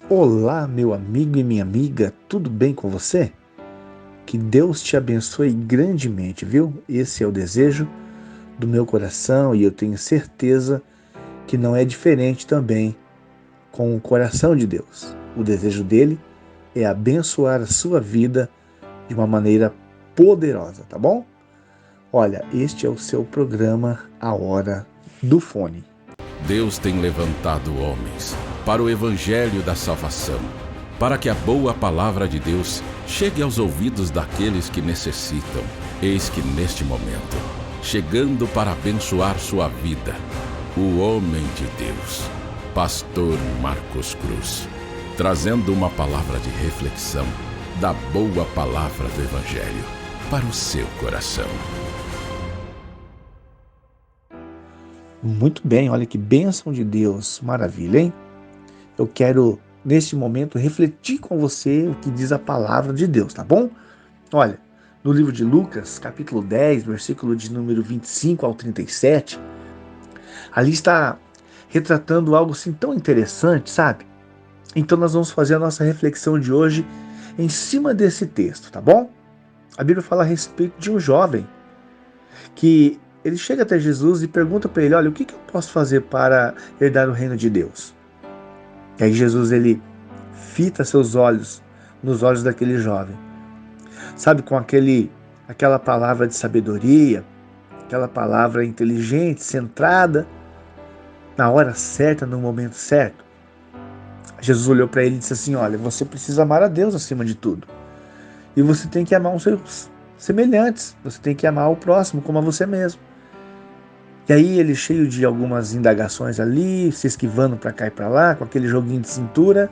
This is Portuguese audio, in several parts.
Olá, meu amigo e minha amiga, tudo bem com você? Que Deus te abençoe grandemente, viu? Esse é o desejo do meu coração e eu tenho certeza que não é diferente também com o coração de Deus. O desejo dele é abençoar a sua vida de uma maneira poderosa, tá bom? Olha, este é o seu programa A Hora do Fone. Deus tem levantado homens para o evangelho da salvação, para que a boa palavra de Deus chegue aos ouvidos daqueles que necessitam. Eis que neste momento, chegando para abençoar sua vida, o homem de Deus, Pastor Marcos Cruz, trazendo uma palavra de reflexão da boa palavra do evangelho para o seu coração. Muito bem, olha que bênção de Deus, maravilha, hein? Eu quero, neste momento, refletir com você o que diz a palavra de Deus, tá bom? Olha, no livro de Lucas, capítulo 10, versículo de número 25 ao 37, ali está retratando algo assim tão interessante, sabe? Então nós vamos fazer a nossa reflexão de hoje em cima desse texto, tá bom? A Bíblia fala a respeito de um jovem que ele chega até Jesus e pergunta para ele, olha, o que eu posso fazer para herdar o reino de Deus? E aí Jesus, ele fita seus olhos nos olhos daquele jovem. Sabe, com aquela palavra de sabedoria, aquela palavra inteligente, centrada, na hora certa, no momento certo. Jesus olhou para ele e disse assim, olha, você precisa amar a Deus acima de tudo. E você tem que amar os seus semelhantes, você tem que amar o próximo como a você mesmo. E aí ele, cheio de algumas indagações ali, se esquivando para cá e para lá, com aquele joguinho de cintura,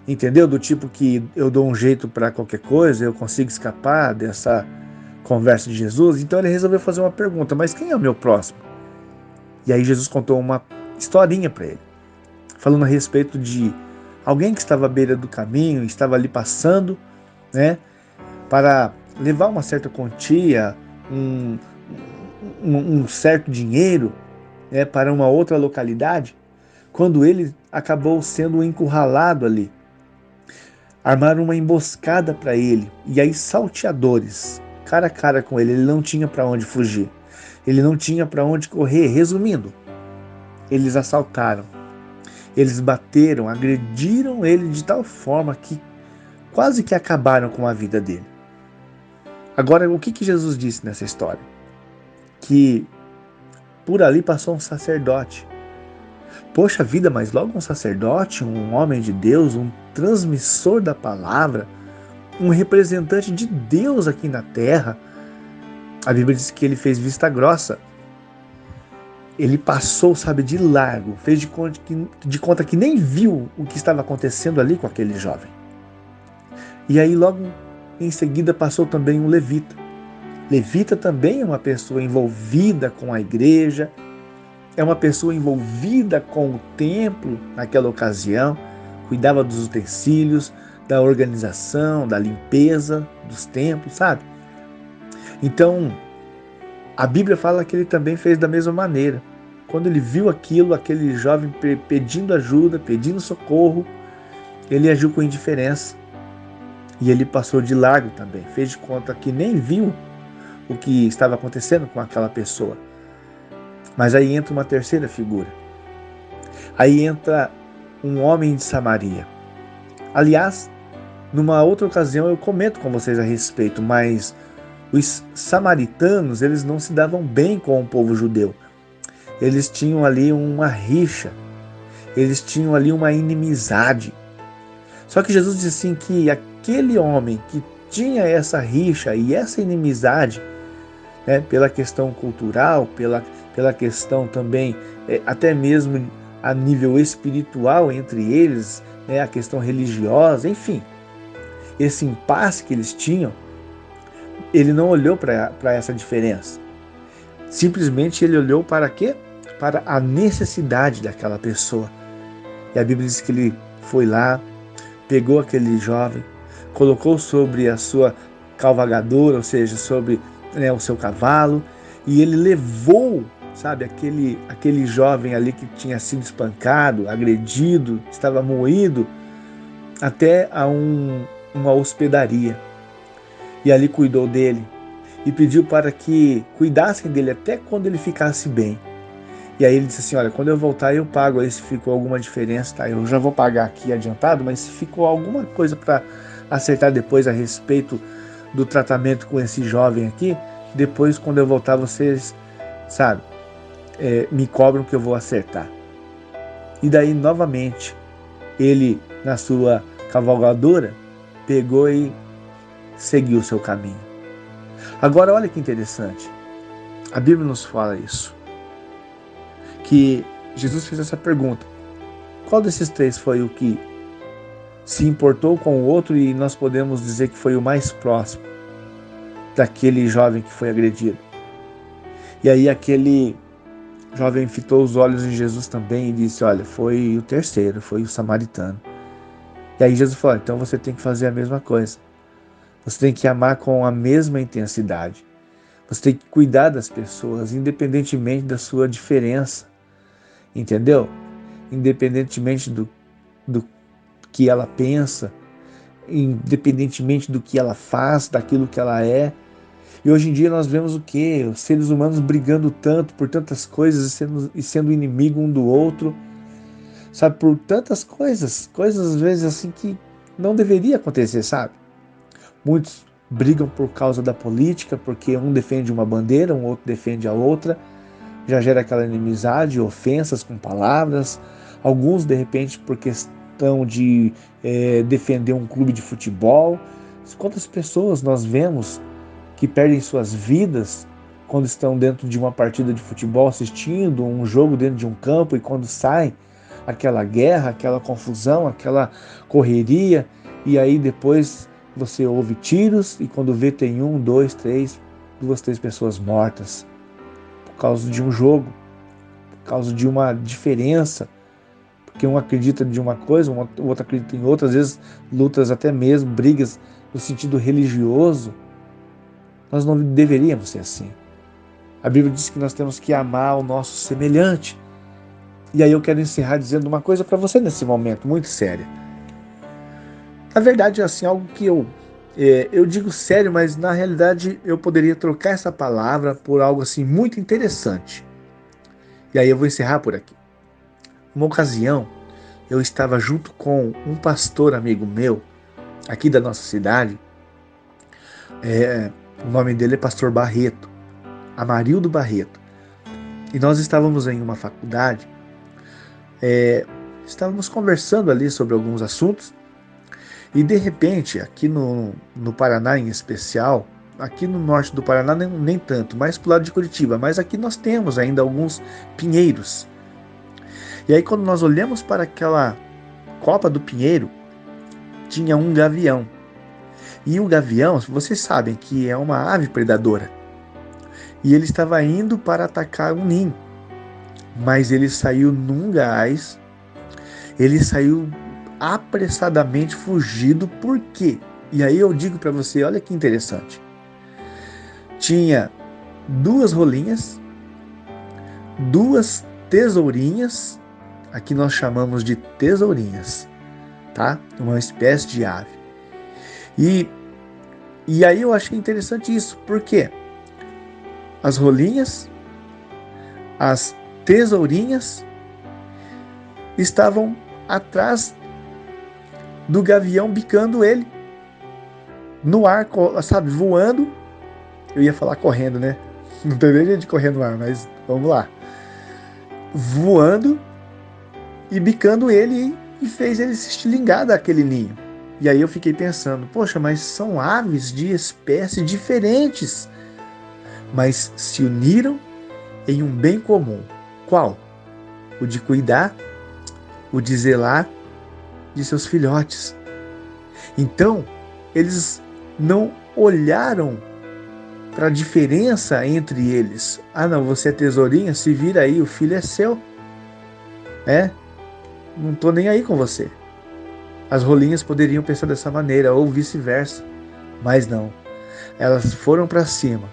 entendeu? Do tipo que eu dou um jeito para qualquer coisa, eu consigo escapar dessa conversa de Jesus. Então ele resolveu fazer uma pergunta, mas quem é o meu próximo? E aí Jesus contou uma historinha para ele, falando a respeito de alguém que estava à beira do caminho, estava ali passando, né, para levar uma certa quantia, um certo dinheiro, né, para uma outra localidade, quando ele acabou sendo encurralado ali. Armaram uma emboscada para ele, e aí salteadores, cara a cara com ele, ele não tinha para onde fugir, ele não tinha para onde correr. Resumindo, eles assaltaram, eles bateram, agrediram ele de tal forma que quase que acabaram com a vida dele. Agora, o que Jesus disse nessa história? Que por ali passou um sacerdote. Poxa vida, mas logo um sacerdote, um homem de Deus, um transmissor da palavra, um representante de Deus aqui na terra. A Bíblia diz que ele fez vista grossa. Ele passou, sabe, de largo, fez de conta que nem viu o que estava acontecendo ali com aquele jovem. E aí logo em seguida passou também um levita. Levita também é uma pessoa envolvida com a igreja, é uma pessoa envolvida com o templo naquela ocasião, cuidava dos utensílios, da organização, da limpeza dos templos, sabe? Então, a Bíblia fala que ele também fez da mesma maneira. Quando ele viu aquilo, aquele jovem pedindo ajuda, pedindo socorro, ele agiu com indiferença. E ele passou de largo também, fez de conta que nem viu o que estava acontecendo com aquela pessoa. Mas aí entra uma terceira figura. Aí entra um homem de Samaria. Aliás, numa outra ocasião eu comento com vocês a respeito, mas os samaritanos, eles não se davam bem com o povo judeu. Eles tinham ali uma rixa, eles tinham ali uma inimizade. Só que Jesus disse assim que aquele homem que tinha essa rixa e essa inimizade, né, pela questão cultural, pela questão também, até mesmo a nível espiritual entre eles, né, a questão religiosa, enfim, esse impasse que eles tinham, ele não olhou para essa diferença. Simplesmente ele olhou para quê? Para a necessidade daquela pessoa. E a Bíblia diz que ele foi lá, pegou aquele jovem, colocou sobre a sua cavalgadura, ou seja, sobre, né, o seu cavalo, e ele levou, sabe, aquele jovem ali que tinha sido espancado, agredido, estava moído, até a uma hospedaria e ali cuidou dele e pediu para que cuidassem dele até quando ele ficasse bem. E aí ele disse assim, olha, quando eu voltar eu pago aí se ficou alguma diferença, tá? Eu já vou pagar aqui adiantado, mas se ficou alguma coisa para acertar depois a respeito do tratamento com esse jovem aqui, depois quando eu voltar vocês, sabe, me cobram que eu vou acertar. E daí novamente ele, na sua cavalgadura, pegou e seguiu o seu caminho. Agora olha que interessante, a Bíblia nos fala isso, que Jesus fez essa pergunta, qual desses três foi o que se importou com o outro e nós podemos dizer que foi o mais próximo daquele jovem que foi agredido? E aí aquele jovem fitou os olhos em Jesus também e disse, olha, foi o terceiro, foi o samaritano. E aí Jesus falou, então você tem que fazer a mesma coisa. Você tem que amar com a mesma intensidade. Você tem que cuidar das pessoas, independentemente da sua diferença. Entendeu? Independentemente do que ela pensa, independentemente do que ela faz, daquilo que ela é. E hoje em dia nós vemos o quê? Os seres humanos brigando tanto por tantas coisas e sendo inimigo um do outro, sabe? Por tantas coisas às vezes assim que não deveria acontecer, sabe? Muitos brigam por causa da política, porque um defende uma bandeira, um outro defende a outra, já gera aquela inimizade, ofensas com palavras, alguns de repente por questão de defender um clube de futebol. Quantas pessoas nós vemos que perdem suas vidas quando estão dentro de uma partida de futebol, assistindo um jogo dentro de um campo, e quando saem, aquela guerra, aquela confusão, aquela correria, e aí depois você ouve tiros e quando vê tem duas, três pessoas mortas por causa de um jogo, por causa de uma diferença, porque um acredita de uma coisa, o outro acredita em outra, às vezes lutas até mesmo, brigas no sentido religioso. Nós não deveríamos ser assim. A Bíblia diz que nós temos que amar o nosso semelhante. E aí eu quero encerrar dizendo uma coisa para você nesse momento, muito séria. Na verdade é assim, algo que eu digo sério, mas na realidade eu poderia trocar essa palavra por algo assim muito interessante. E aí eu vou encerrar por aqui. Uma ocasião, eu estava junto com um pastor amigo meu, aqui da nossa cidade. O nome dele é Pastor Barreto, Amarildo Barreto. E nós estávamos em uma faculdade, estávamos conversando ali sobre alguns assuntos, e de repente, aqui no Paraná em especial, aqui no norte do Paraná nem tanto, mais pro lado de Curitiba, mas aqui nós temos ainda alguns pinheiros. E aí quando nós olhamos para aquela copa do pinheiro, tinha um gavião. E o gavião, vocês sabem que é uma ave predadora. E ele estava indo para atacar um ninho. Mas ele saiu num gás, ele saiu apressadamente fugido. Por quê? E aí eu digo para você, olha que interessante. Tinha duas rolinhas, duas tesourinhas, aqui nós chamamos de tesourinhas, tá? Uma espécie de ave. E aí eu achei interessante isso, porque as rolinhas, as tesourinhas estavam atrás do gavião, bicando ele no ar, sabe, voando. Eu ia falar correndo, né? Não tem nem jeito de correr no ar, mas vamos lá. Voando e bicando ele, e fez ele se estilingar daquele ninho. E aí eu fiquei pensando, poxa, mas são aves de espécies diferentes, mas se uniram em um bem comum. Qual? O de cuidar, o de zelar de seus filhotes. Então, eles não olharam para a diferença entre eles. Ah, não, você é tesourinha, se vira aí, o filho é seu. Não estou nem aí com você. As rolinhas poderiam pensar dessa maneira, ou vice-versa, mas não. Elas foram para cima,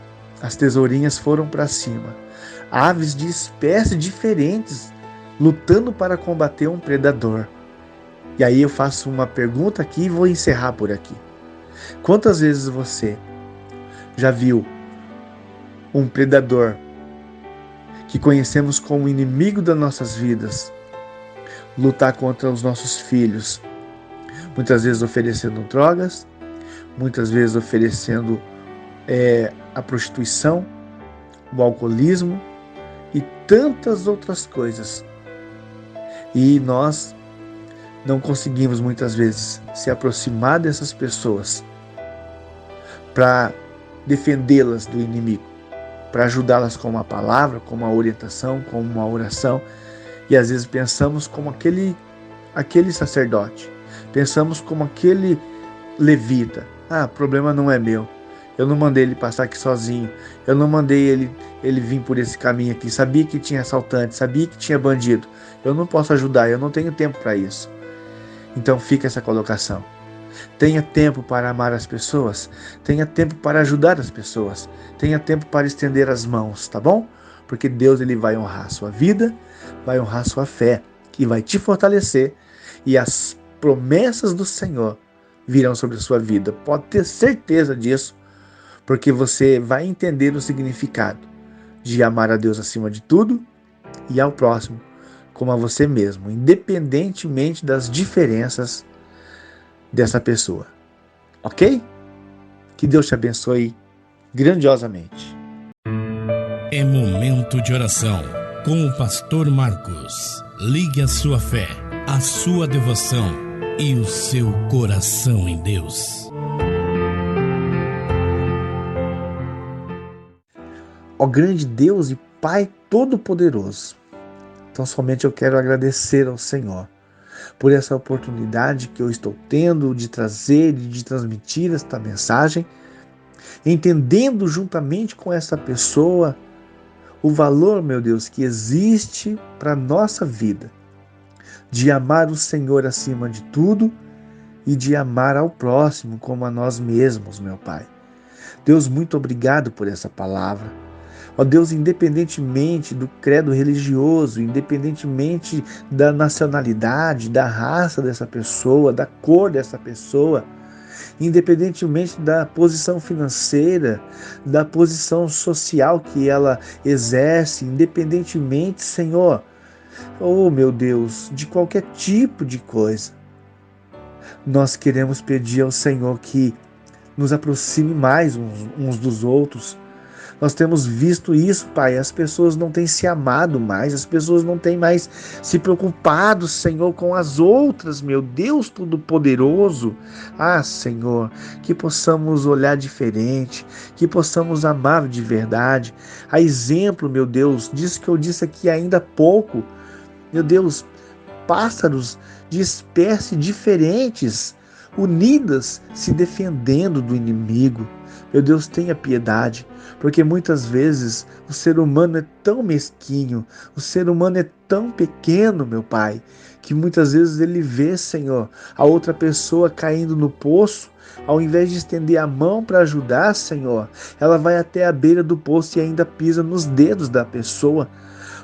as tesourinhas foram para cima. Aves de espécies diferentes, lutando para combater um predador. E aí eu faço uma pergunta aqui e vou encerrar por aqui. Quantas vezes você já viu um predador que conhecemos como inimigo das nossas vidas lutar contra os nossos filhos? Muitas vezes oferecendo drogas, muitas vezes oferecendo a prostituição, o alcoolismo e tantas outras coisas. E nós não conseguimos muitas vezes se aproximar dessas pessoas para defendê-las do inimigo, para ajudá-las com uma palavra, com uma orientação, com uma oração. E às vezes pensamos como aquele sacerdote, pensamos como aquele levita. O problema não é meu. Eu não mandei ele passar aqui sozinho. Eu não mandei ele vir por esse caminho aqui. Sabia que tinha assaltante, sabia que tinha bandido. Eu não posso ajudar, eu não tenho tempo para isso. Então fica essa colocação. Tenha tempo para amar as pessoas. Tenha tempo para ajudar as pessoas. Tenha tempo para estender as mãos, tá bom? Porque Deus ele vai honrar a sua vida, vai honrar a sua fé e vai te fortalecer. E as promessas do Senhor virão sobre a sua vida. Pode ter certeza disso, porque você vai entender o significado de amar a Deus acima de tudo e ao próximo como a você mesmo, independentemente das diferenças dessa pessoa. Ok? Que Deus te abençoe grandiosamente. É momento de oração com o pastor Marcos. Ligue a sua fé, a sua devoção e o seu coração em Deus. Ó grande Deus e Pai Todo-Poderoso, então somente eu quero agradecer ao Senhor por essa oportunidade que eu estou tendo de trazer e de transmitir esta mensagem, entendendo juntamente com essa pessoa o valor, meu Deus, que existe para a nossa vida, de amar o Senhor acima de tudo e de amar ao próximo como a nós mesmos, meu Pai. Deus, muito obrigado por essa palavra. Ó Deus, independentemente do credo religioso, independentemente da nacionalidade, da raça dessa pessoa, da cor dessa pessoa, independentemente da posição financeira, da posição social que ela exerce, independentemente, Senhor, oh meu Deus, de qualquer tipo de coisa, nós queremos pedir ao Senhor que nos aproxime mais uns dos outros. Nós temos visto isso, Pai, as pessoas não têm se amado mais, as pessoas não têm mais se preocupado, Senhor, com as outras, meu Deus Todo-Poderoso. Senhor, que possamos olhar diferente, que possamos amar de verdade. A exemplo, meu Deus, disso que eu disse aqui ainda há pouco, meu Deus, pássaros de espécies diferentes, unidas, se defendendo do inimigo. Meu Deus, tenha piedade, porque muitas vezes o ser humano é tão mesquinho, o ser humano é tão pequeno, meu Pai, que muitas vezes ele vê, Senhor, a outra pessoa caindo no poço, ao invés de estender a mão para ajudar, Senhor, ela vai até a beira do poço e ainda pisa nos dedos da pessoa,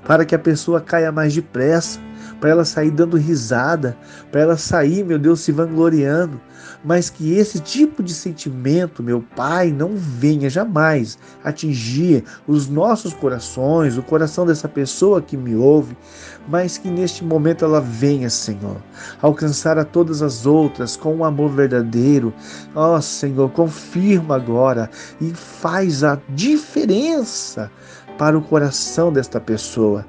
para que a pessoa caia mais depressa, para ela sair dando risada, para ela sair, meu Deus, se vangloriando, mas que esse tipo de sentimento, meu Pai, não venha jamais atingir os nossos corações, o coração dessa pessoa que me ouve, mas que neste momento ela venha, Senhor, alcançar a todas as outras com um amor verdadeiro. Senhor, confirma agora e faz a diferença para o coração desta pessoa.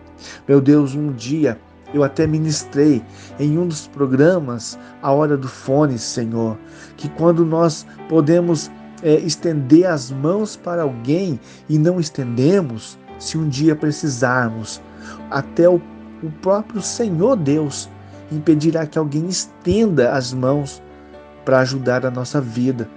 Meu Deus, um dia eu até ministrei em um dos programas A Hora do Fone, Senhor, que quando nós podemos estender as mãos para alguém e não estendemos, se um dia precisarmos, até o próprio Senhor Deus impedirá que alguém estenda as mãos para ajudar a nossa vida,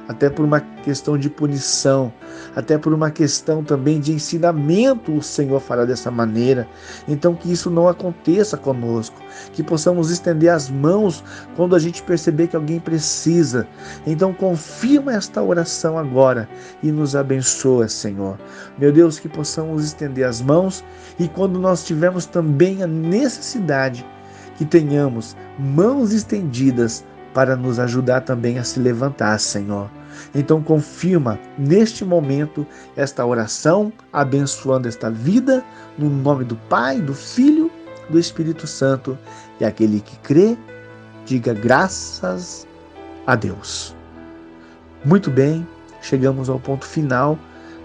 até por uma questão de punição, até por uma questão também de ensinamento, o Senhor fará dessa maneira. Então que isso não aconteça conosco, que possamos estender as mãos quando a gente perceber que alguém precisa. Então confirma esta oração agora e nos abençoa, Senhor. Meu Deus, que possamos estender as mãos e quando nós tivermos também a necessidade, que tenhamos mãos estendidas para nos ajudar também a se levantar, Senhor. Então confirma neste momento esta oração, abençoando esta vida, no nome do Pai, do Filho, do Espírito Santo. E aquele que crê, diga graças a Deus. Muito bem, chegamos ao ponto final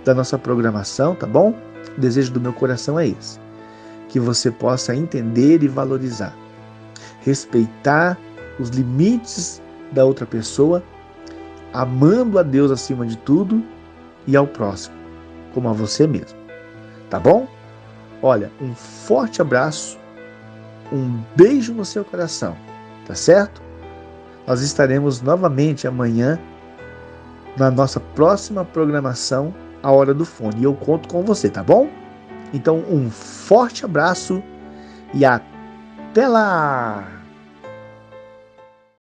da nossa programação, tá bom? O desejo do meu coração é esse, que você possa entender e valorizar, respeitar os limites da outra pessoa, amando a Deus acima de tudo e ao próximo, como a você mesmo. Tá bom? Olha, um forte abraço, um beijo no seu coração, tá certo? Nós estaremos novamente amanhã na nossa próxima programação, A Hora do Fone. E eu conto com você, tá bom? Então, um forte abraço e até lá!